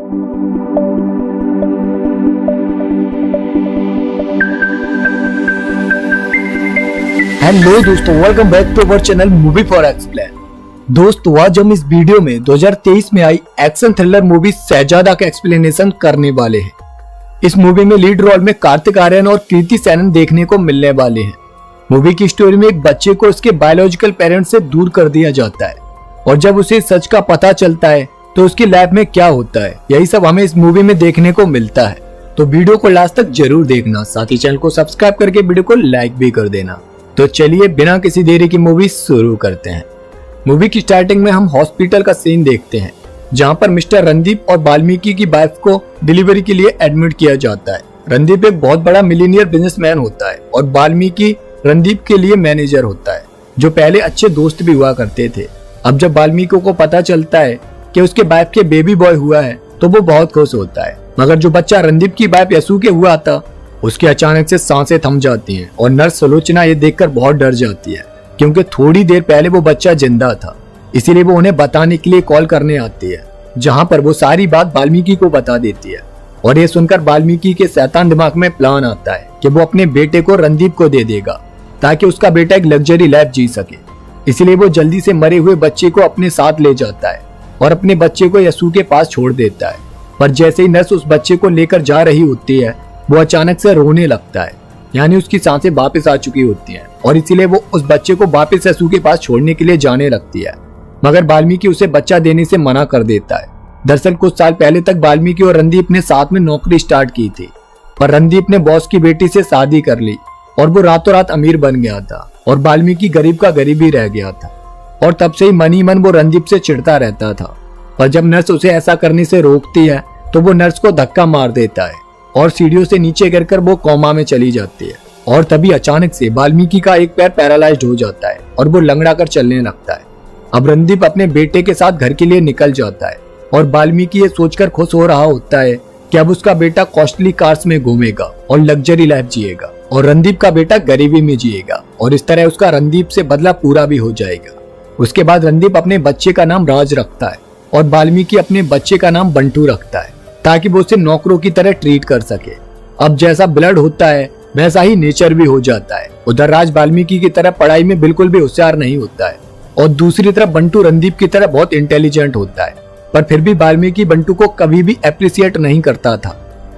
Hello दोस्तों, welcome back to our channel movie for explain. दोस्तों, आज हम इस वीडियो में 2023 में आई एक्शन थ्रिलर मूवी शहजादा का एक्सप्लेनेशन करने वाले हैं। इस मूवी में लीड रोल में कार्तिक आर्यन और कृति सेनन देखने को मिलने वाले हैं। मूवी की स्टोरी में एक बच्चे को उसके बायोलॉजिकल पेरेंट्स से दूर कर दिया जाता है और जब उसे सच का पता चलता है तो उसकी लाइफ में क्या होता है, यही सब हमें इस मूवी में देखने को मिलता है। तो वीडियो को लास्ट तक जरूर देखना, साथ ही चैनल को सब्सक्राइब करके वीडियो को लाइक भी कर देना। तो चलिए बिना किसी देरी की मूवी शुरू करते हैं। मूवी की स्टार्टिंग में हम हॉस्पिटल का सीन देखते हैं जहां पर मिस्टर रणदीप और वाल्मीकि की वाइफ को डिलीवरी के लिए एडमिट किया जाता है। रणदीप एक बहुत बड़ा मिलीनियर बिजनेसमैन होता है और वाल्मीकि रणदीप के लिए मैनेजर होता है, जो पहले अच्छे दोस्त भी हुआ करते थे। अब जब वाल्मीकि को पता चलता है कि उसके वाइफ के बेबी बॉय हुआ है तो वो बहुत खुश होता है, मगर जो बच्चा रणदीप की वाइफ यसु के हुआ था उसकी अचानक से सांसें थम जाती हैं और नर्स सुलोचना ये देखकर बहुत डर जाती है, क्योंकि थोड़ी देर पहले वो बच्चा जिंदा था। इसीलिए वो उन्हें बताने के लिए कॉल करने आती है, जहां पर वो सारी बात वाल्मीकि को बता देती है। और ये सुनकर वाल्मीकि के शैतान दिमाग में प्लान आता है कि वो अपने बेटे को रणदीप को दे देगा ताकि उसका बेटा एक लग्जरी लाइफ जी सके। इसलिए वो जल्दी से मरे हुए बच्चे को अपने साथ ले जाता है और अपने बच्चे को यसु के पास छोड़ देता है। पर जैसे ही नर्स उस बच्चे को लेकर जा रही होती है, वो अचानक से रोने लगता है, यानी उसकी सांसें वापस आ चुकी होती हैं और इसीलिए वो उस बच्चे को वापस यसु के पास छोड़ने के लिए जाने लगती है। मगर वाल्मीकि उसे बच्चा देने से मना कर देता है। दरअसल कुछ साल पहले तक वाल्मीकि और रणदीप ने साथ में नौकरी स्टार्ट की थी, पर रणदीप ने बॉस की बेटी से शादी कर ली और वो रातों रात अमीर बन गया था और वाल्मीकि गरीब का गरीब ही रह गया था। और तब से ही मन ही मन वो रणदीप से चिढ़ता रहता था। पर जब नर्स उसे ऐसा करने से रोकती है तो वो नर्स को धक्का मार देता है और सीढ़ियों से नीचे गिरकर वो कोमा में चली जाती है। और तभी अचानक से वाल्मीकि का एक पैर पैरालाइज्ड हो जाता है और वो लंगड़ा कर चलने लगता है। अब रणदीप अपने बेटे के साथ घर के लिए निकल जाता है और वाल्मीकि ये सोचकर खुश हो रहा होता है कि अब उसका बेटा कॉस्टली कार्स में घूमेगा और लग्जरी लाइफ जिएगा और रणदीप का बेटा गरीबी में जिएगा और इस तरह उसका रणदीप से बदला पूरा भी हो जाएगा। उसके बाद रणदीप अपने बच्चे का नाम राज रखता है और वाल्मीकि अपने बच्चे का नाम बंटू रखता है ताकि वो उसे नौकरों की तरह ट्रीट कर सके। अब जैसा ब्लड होता है वैसा ही नेचर भी हो जाता है। उधर राज वाल्मीकि की तरह पढ़ाई में बिल्कुल भी होशियार नहीं होता है और दूसरी तरफ बंटू रणदीप की तरह बहुत इंटेलिजेंट होता है, पर फिर भी वाल्मीकि बंटू को कभी भी अप्रिशिएट नहीं करता था।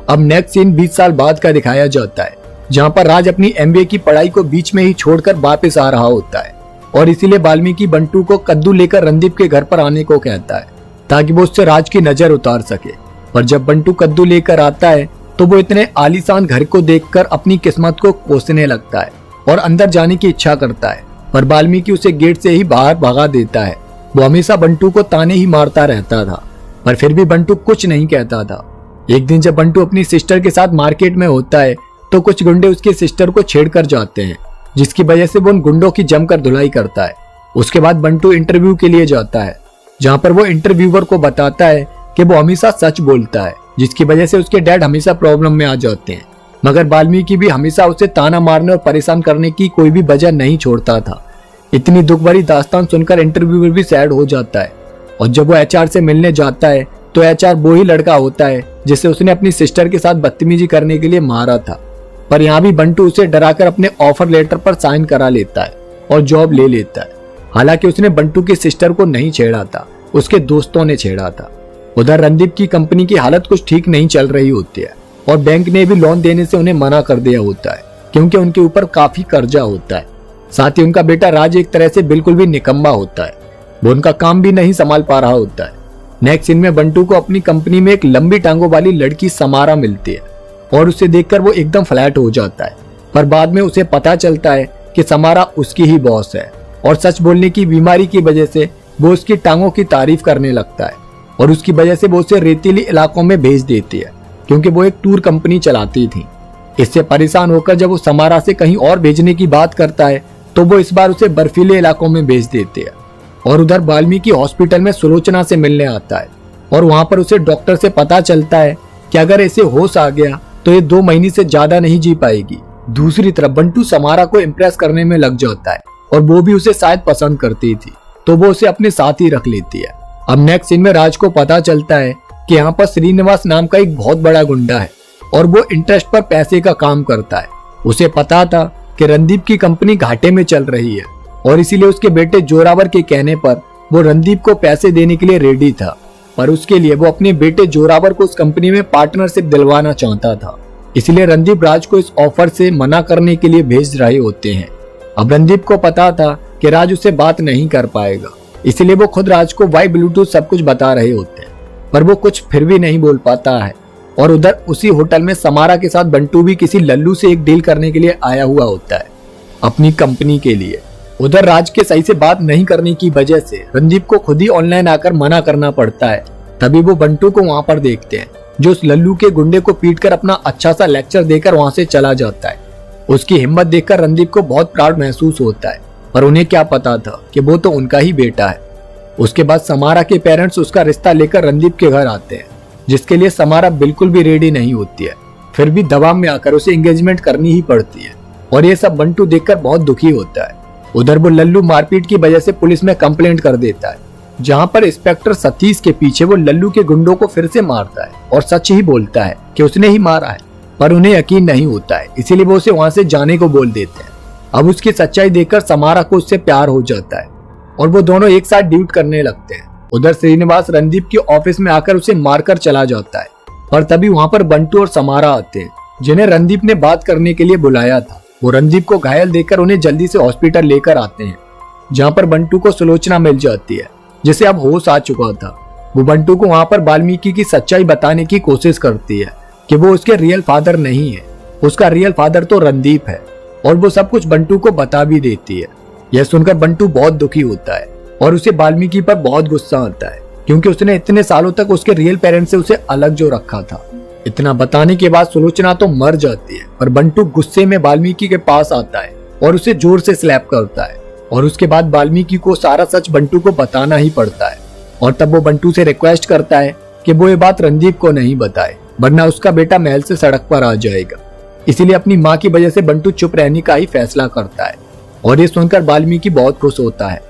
अब नेक्स्ट सीन 20 साल बाद का दिखाया जाता है, जहाँ पर राज अपनी MBA की पढ़ाई को बीच में ही छोड़कर वापस आ रहा होता है और इसीलिए वाल्मीकि बंटू को कद्दू लेकर रणदीप के घर पर आने को कहता है ताकि वो उससे राज की नजर उतार सके। पर जब बंटू कद्दू लेकर आता है तो वो इतने आलीशान घर को देखकर अपनी किस्मत को कोसने लगता है और अंदर जाने की इच्छा करता है, पर वाल्मीकि उसे गेट से ही बाहर भगा देता है। वो हमेशा बंटू को ताने ही मारता रहता था, पर फिर भी बंटू कुछ नहीं कहता था। एक दिन जब बंटू अपनी सिस्टर के साथ मार्केट में होता है तो कुछ गुंडे उसके सिस्टर को छेड़कर जाते हैं, जिसकी वजह से वो उन गुंडों की जमकर धुलाई करता है। उसके बाद बंटू इंटरव्यू के लिए जाता है, जहाँ पर वो इंटरव्यूअर को बताता है कि वो हमेशा सच बोलता है, जिसकी वजह से उसके डैड हमेशा प्रॉब्लम में आ जाते हैं। मगर वाल्मीकि भी हमेशा उसे ताना मारने और परेशान करने की कोई भी वजह नहीं छोड़ता था। इतनी दुख भरी दास्तान सुनकर इंटरव्यूअर भी सैड हो जाता है और जब वो HR से मिलने जाता है तो HR वो ही लड़का होता है जिसे उसने अपनी सिस्टर के साथ बदतमीजी करने के लिए मारा था। पर यहाँ भी बंटू उसे डराकर अपने ऑफर लेटर पर साइन करा लेता है और जॉब ले लेता है। हालांकि उसने बंटू की सिस्टर को नहीं छेड़ा था, उसके दोस्तों ने छेड़ा था। उधर रणदीप की कंपनी की हालत कुछ ठीक नहीं चल रही होती है और बैंक ने भी लोन देने से उन्हें मना कर दिया होता है, क्योंकि उनके ऊपर काफी कर्जा होता है। साथ ही उनका बेटा राज एक तरह से बिल्कुल भी निकम्मा होता है, वो उनका काम भी नहीं संभाल पा रहा होता है। नेक्स्ट सीन में बंटू को अपनी कंपनी में एक लंबी टांगों वाली लड़की समारा मिलती है और उसे देखकर वो एकदम फ्लैट हो जाता है। पर बाद में उसे पता चलता है कि समारा उसकी ही बॉस है और सच बोलने की बीमारी की वजह से वो उसकी टांगों की तारीफ करने लगता है और उसकी वजह से वो उसे रेतीली इलाकों में भेज देती है, क्योंकि वो एक टूर कंपनी चलाती थी। इससे परेशान होकर जब वो समारा से कहीं और भेजने की बात करता है तो वो इस बार उसे बर्फीले इलाकों में भेज देते हैं। और उधर वाल्मीकि हॉस्पिटल में सुलोचना से मिलने आता है और वहां पर उसे डॉक्टर से पता चलता है कि अगर इसे होश आ गया तो ये 2 महीने से ज्यादा नहीं जी पाएगी। दूसरी तरफ बंटू समारा को इम्प्रेस करने में लग जाता है और वो भी उसे शायद पसंद करती थी, तो वो उसे अपने साथ ही रख लेती है। अब नेक्स्ट सीन में राज को पता चलता है कि यहाँ पर श्रीनिवास नाम का एक बहुत बड़ा गुंडा है और वो इंटरेस्ट पर पैसे का काम करता है। उसे पता था कि रणदीप की कंपनी घाटे में चल रही है और इसीलिए उसके बेटे जोरावर के कहने पर वो रणदीप को पैसे देने के लिए रेडी था, पर उसके लिए वो अपने बेटे जोरावर को उस कंपनी में पार्टनरशिप दिलवाना चाहता था। इसलिए रणदीप राज को इस ऑफर से मना करने के लिए भेज रहे होते हैं। अब रणदीप को पता था कि राज उससे बात नहीं कर पाएगा, इसलिए वो खुद राज को वाई ब्लूटूथ सब कुछ बता रहे होते हैं, पर वो कुछ फिर भी नहीं बोल पाता है। और उधर उसी होटल में समारा के साथ बंटू भी किसी लल्लू से एक डील करने के लिए आया हुआ होता है अपनी कंपनी के लिए। उधर राज के सही से बात नहीं करने की वजह से रणदीप को खुद ही ऑनलाइन आकर मना करना पड़ता है। तभी वो बंटू को वहां पर देखते हैं जो उस लल्लू के गुंडे को पीटकर अपना अच्छा सा लेक्चर देकर वहां से चला जाता है। उसकी हिम्मत देखकर रणदीप को बहुत प्राउड महसूस होता है, पर उन्हें क्या पता था कि वो तो उनका ही बेटा है। उसके बाद समारा के पेरेंट्स उसका रिश्ता लेकर रणदीप के घर आते हैं, जिसके लिए समारा बिल्कुल भी रेडी नहीं होती है। फिर भी दबाव में आकर उसे एंगेजमेंट करनी ही पड़ती है और ये सब बंटू देखकर बहुत दुखी होता है। उधर वो लल्लू मारपीट की वजह से पुलिस में कंप्लेंट कर देता है, जहां पर इंस्पेक्टर सतीश के पीछे वो लल्लू के गुंडों को फिर से मारता है और सच ही बोलता है कि उसने ही मारा है, पर उन्हें यकीन नहीं होता है, इसीलिए वो उसे वहां से जाने को बोल देते हैं। अब उसकी सच्चाई देखकर समारा को उससे प्यार हो जाता है और वो दोनों एक साथ ड्यूट करने लगते हैं। उधर श्रीनिवास रणदीप के ऑफिस में आकर उसे मारकर चला जाता है, पर तभी वहां पर बंटू और समारा आते हैं, जिन्हें रणदीप ने बात करने के लिए बुलाया था। वो रणदीप को घायल देखकर उन्हें जल्दी से हॉस्पिटल लेकर आते हैं, जहां पर बंटू को सुलोचना मिल जाती है, जिसे अब होश आ चुका था। वो बंटू को वहां पर वाल्मीकि की सच्चाई बताने की कोशिश करती है कि वो उसके रियल फादर नहीं है, उसका रियल फादर तो रणदीप है, और वो सब कुछ बंटू को बता भी देती है। यह सुनकर बंटू बहुत दुखी होता है और उसे वाल्मीकि पर बहुत गुस्सा आता है, क्योंकि उसने इतने सालों तक उसके रियल पेरेंट्स से उसे अलग जो रखा था। इतना बताने के बाद सुलोचना तो मर जाती है, पर बंटू गुस्से में वाल्मीकि के पास आता है और उसे जोर से स्लैप करता है, और उसके बाद वाल्मीकि को सारा सच बंटू को बताना ही पड़ता है। और तब वो बंटू से रिक्वेस्ट करता है कि वो ये बात रणदीप को नहीं बताए, वरना उसका बेटा महल से सड़क पर आ जाएगा। इसीलिए अपनी माँ की वजह से बंटू चुप रहने का ही फैसला करता है, और ये सुनकर वाल्मीकि बहुत खुश होता है।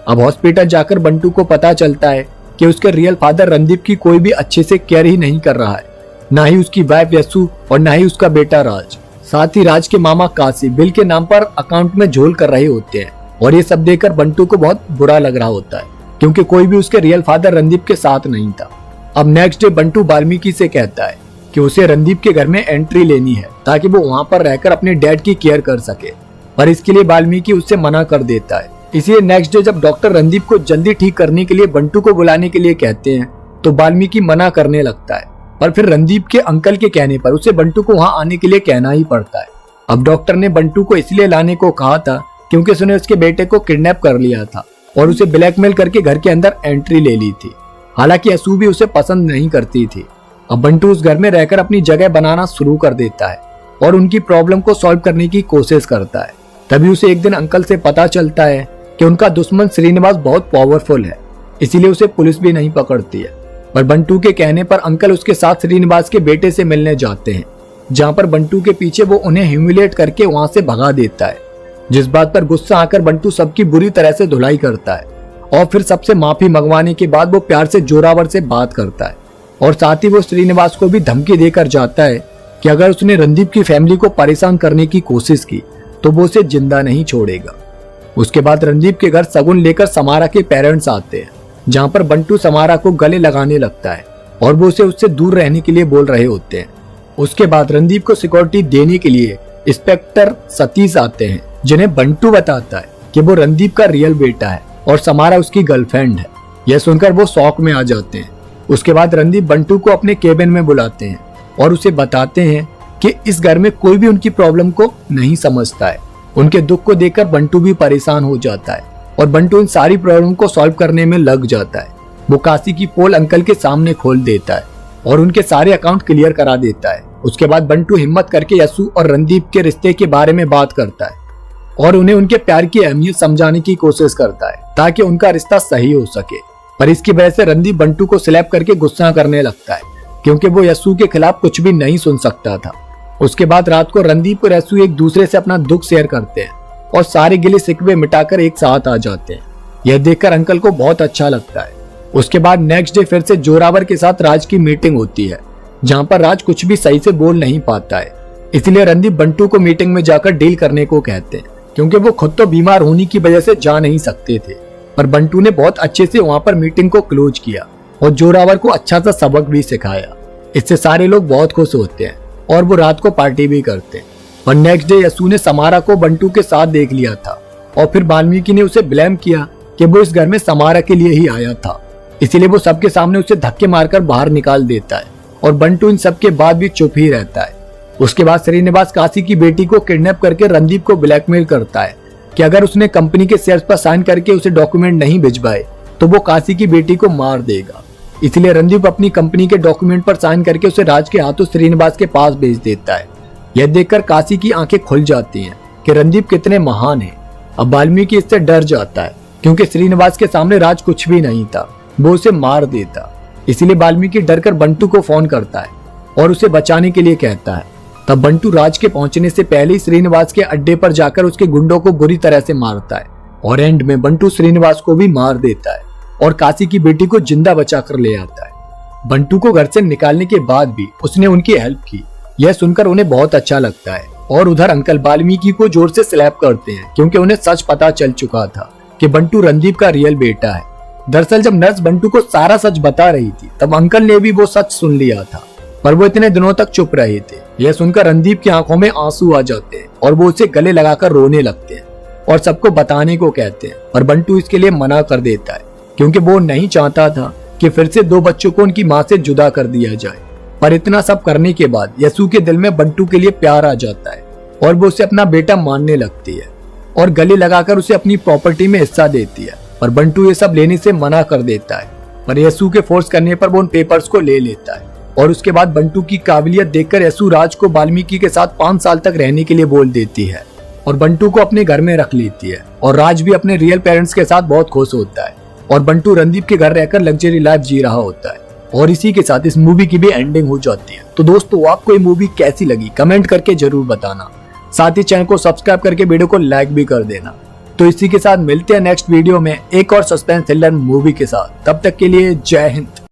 अब हॉस्पिटल जाकर बंटू को पता चलता है कि उसके रियल फादर रणदीप की कोई भी अच्छे से केयर ही नहीं कर रहा है, ना ही उसकी वाइफ यस्सु और ना ही उसका बेटा राज। साथ ही राज के मामा काशी बिल के नाम पर अकाउंट में झोल कर रहे होते हैं, और ये सब देखकर बंटू को बहुत बुरा लग रहा होता है, क्योंकि कोई भी उसके रियल फादर रणदीप के साथ नहीं था। अब नेक्स्ट डे बंटू वाल्मीकि से कहता है कि उसे रणदीप के घर में एंट्री लेनी है, ताकि वो वहां पर रहकर अपने डैड की केयर कर सके, पर इसके लिए वाल्मीकि उससे मना कर देता है। इसलिए नेक्स्ट डे जब डॉक्टर रणदीप को जल्दी ठीक करने के लिए बंटू को बुलाने के लिए कहते हैं, तो वाल्मीकि मना करने लगता है, पर फिर रणदीप के अंकल के कहने पर उसे बंटू को वहां आने के लिए कहना ही पड़ता है। अब डॉक्टर ने बंटू को इसलिए लाने को कहा था क्योंकि उसने उसके बेटे को किडनैप कर लिया था और उसे ब्लैकमेल करके घर के अंदर एंट्री ले ली थी। हालांकि असू भी उसे पसंद नहीं करती थी। अब बंटू उस घर में रहकर अपनी जगह बनाना शुरू कर देता है और उनकी प्रॉब्लम को सॉल्व करने की कोशिश करता है। तभी उसे एक दिन अंकल से पता चलता है कि उनका दुश्मन श्रीनिवास बहुत पावरफुल है, इसीलिए उसे पुलिस भी नहीं पकड़ती है। पर बंटू के कहने पर अंकल उसके साथ श्रीनिवास के बेटे से मिलने जाते हैं, जहां पर बंटू के पीछे वो उन्हें ह्यूमिलेट करके वहां से भगा देता है, जिस बात पर गुस्सा आकर बंटू सबकी बुरी तरह से धुलाई करता है। और फिर सबसे माफी मंगवाने के बाद वो प्यार से जोरावर से बात करता है, और साथ ही वो श्रीनिवास को भी धमकी देकर जाता है कि अगर उसने रणदीप की फैमिली को परेशान करने की कोशिश की तो वो उसे जिंदा नहीं छोड़ेगा। उसके बाद रणदीप के घर सगुन लेकर समारा के पेरेंट्स आते हैं, जहां पर बंटू समारा को गले लगाने लगता है और वो उसे उससे दूर रहने के लिए बोल रहे होते हैं। उसके बाद रणदीप को सिक्योरिटी देने के लिए इंस्पेक्टर सतीश आते हैं, जिन्हें बंटू बताता है कि वो रणदीप का रियल बेटा है और समारा उसकी गर्लफ्रेंड है। यह सुनकर वो शॉक में आ जाते हैं। उसके बाद रणदीप बंटू को अपने केबिन में बुलाते हैं और उसे बताते हैं कि इस घर में कोई भी उनकी प्रॉब्लम को नहीं समझता है। उनके दुख को देखकर बंटू भी परेशान हो जाता है और बंटू इन सारी प्रॉब्लम को सॉल्व करने में लग जाता है। वो काशी की पोल अंकल के सामने खोल देता है और उनके सारे अकाउंट क्लियर करा देता है। उसके बाद बंटू हिम्मत करके यस्सु और रणदीप के रिश्ते के बारे में बात करता है और उन्हें उनके प्यार की अहमियत समझाने की कोशिश करता है, ताकि उनका रिश्ता सही हो सके। पर इसकी वजह से रणदीप बंटू को स्लैप करके गुस्सा करने लगता है, क्योंकि वो यस्सु के खिलाफ कुछ भी नहीं सुन सकता था। उसके बाद रात को रणदीप और यस्सु एक दूसरे से अपना दुख शेयर करते हैं और सारे गिले शिकवे मिटाकर एक साथ आ जाते हैं। यह देखकर अंकल को बहुत अच्छा लगता है उसके बाद नेक्स्ट डे फिर से जोरावर के साथ राज की मीटिंग होती है, जहां पर राज कुछ भी सही से बोल नहीं पाता है। इसलिए रणदीप बंटू को मीटिंग में जाकर डील करने को कहते हैं, क्योंकि वो खुद तो बीमार होने की वजह से जा नहीं सकते थे। पर बंटू ने बहुत अच्छे से वहां पर मीटिंग को क्लोज किया और जोरावर को अच्छा सा सबक भी सिखाया। इससे सारे लोग बहुत खुश होते हैं और वो रात को पार्टी भी करते हैं। और नेक्स्ट डे यसु ने समारा को बंटू के साथ देख लिया था और फिर वाल्मीकि ने उसे ब्लेम किया कि वो इस घर में समारा के लिए ही आया था। इसीलिए वो सबके सामने उसे धक्के मारकर बाहर निकाल देता है और बंटू इन सब के बाद भी चुप ही रहता है। उसके बाद श्रीनिवास काशी की बेटी को किडनैप करके रणदीप को ब्लैकमेल करता है कि अगर उसने कंपनी के शेयर्स पर साइन करके उसे डॉक्यूमेंट नहीं भिजवाए तो वो काशी की बेटी को मार देगा। इसलिए रणदीप अपनी कंपनी के डॉक्यूमेंट पर साइन करके उसे राज के हाथों श्रीनिवास के पास भेज देता है। यह देखकर काशी की आंखें खुल जाती हैं कि रणदीप कितने महान हैं। अब वाल्मीकि इससे डर जाता है क्योंकि श्रीनिवास के सामने राज कुछ भी नहीं था, वो उसे मार देता। इसलिए वाल्मीकि डरकर बंटू को फोन करता है और उसे बचाने के लिए कहता है। तब बंटू राज के पहुंचने से पहले ही श्रीनिवास के अड्डे पर जाकर उसके गुंडों को बुरी तरह से मारता है और एंड में बंटू श्रीनिवास को भी मार देता है और काशी की बेटी को जिंदा बचाकर ले आता है। बंटू को घर से निकालने के बाद भी उसने उनकी हेल्प की, यह सुनकर उन्हें बहुत अच्छा लगता है। और उधर अंकल वाल्मीकि को जोर से स्लैप करते हैं क्योंकि उन्हें सच पता चल चुका था कि बंटू रणदीप का रियल बेटा है। दरअसल जब नर्स बंटू को सारा सच बता रही थी तब अंकल ने भी वो सच सुन लिया था, पर वो इतने दिनों तक चुप रहे थे। यह सुनकर रणदीप की आंखों में आंसू आ जाते हैं और वो उसे गले लगाकर रोने लगते हैं और सबको बताने को कहते हैं। पर बंटू इसके लिए मना कर देता है क्योंकि वो नहीं चाहता था कि फिर से 2 बच्चों को उनकी माँ से जुदा कर दिया जाए। पर इतना सब करने के बाद यसु के दिल में बंटू के लिए प्यार आ जाता है और वो उसे अपना बेटा मानने लगती है और गले लगाकर उसे अपनी प्रॉपर्टी में हिस्सा देती है। पर बंटू ये सब लेने से मना कर देता है, पर यसु के फोर्स करने पर वो उन पेपर्स को ले लेता है। और उसके बाद बंटू की काबिलियत देखकर यसु राज को वाल्मीकि के साथ 5 साल तक रहने के लिए बोल देती है और बंटू को अपने घर में रख लेती है। और राज भी अपने रियल पेरेंट्स के साथ बहुत खुश होता है और बंटू रणदीप के घर रहकर लग्जरी लाइफ जी रहा होता है। और इसी के साथ इस मूवी की भी एंडिंग हो जाती है। तो दोस्तों आपको ये मूवी कैसी लगी कमेंट करके जरूर बताना, साथ ही चैनल को सब्सक्राइब करके वीडियो को लाइक भी कर देना। तो इसी के साथ मिलते हैं नेक्स्ट वीडियो में एक और सस्पेंस थ्रिलर मूवी के साथ। तब तक के लिए जय हिंद।